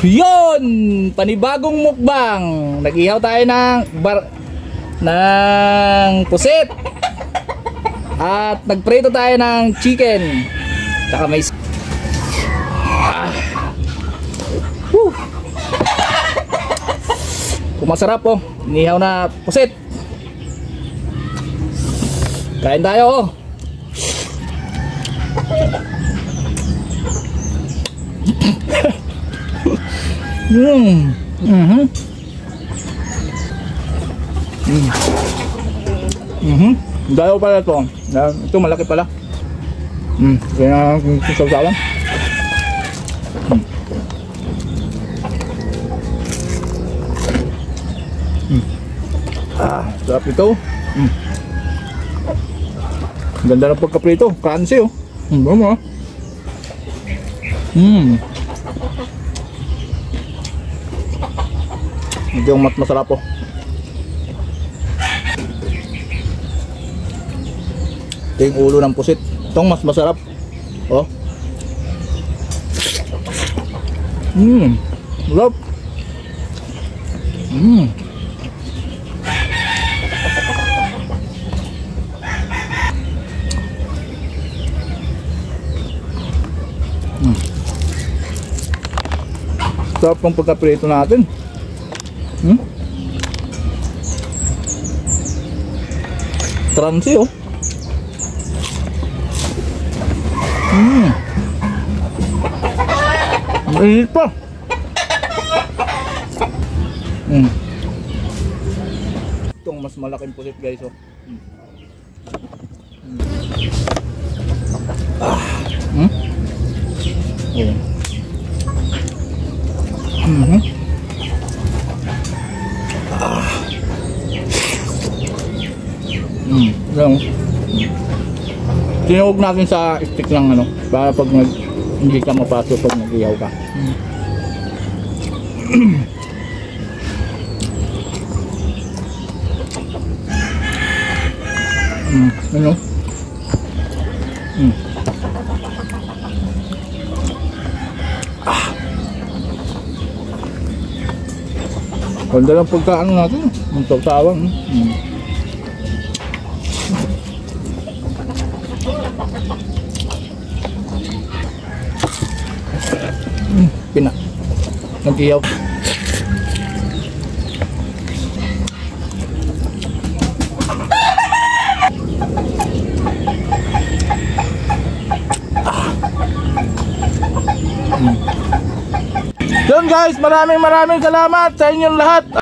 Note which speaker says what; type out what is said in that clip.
Speaker 1: Yun! Panibagong mukbang. Nag-ihaw tayo ng pusit. At nagprito tayo ng chicken. Tsaka may kung masarap po, inihaw na pusit. Kain tayo oh. Dalaw pala ito. Ito malaki pala. Kaya sasawan. Sarap ito. Ganda ng pagkaprito. Crunchy oh. Bama. Ito yung masarap po. Ito yung ulo ng pusit. Itong mas masarap. Oh. Sarap. Sarap ng pagkaprito natin. Crunchy oh. Mainit pa. Itong mas malaking pusit guys oh. Tinuog natin sa stick lang ano para pag hindi ka mapasok pag nag-ihaw ka. Ano? Ganda lang pagkaano natin, ang tawtawang. Pina. Nag-ihaw. Yun guys, maraming salamat sa inyong lahat.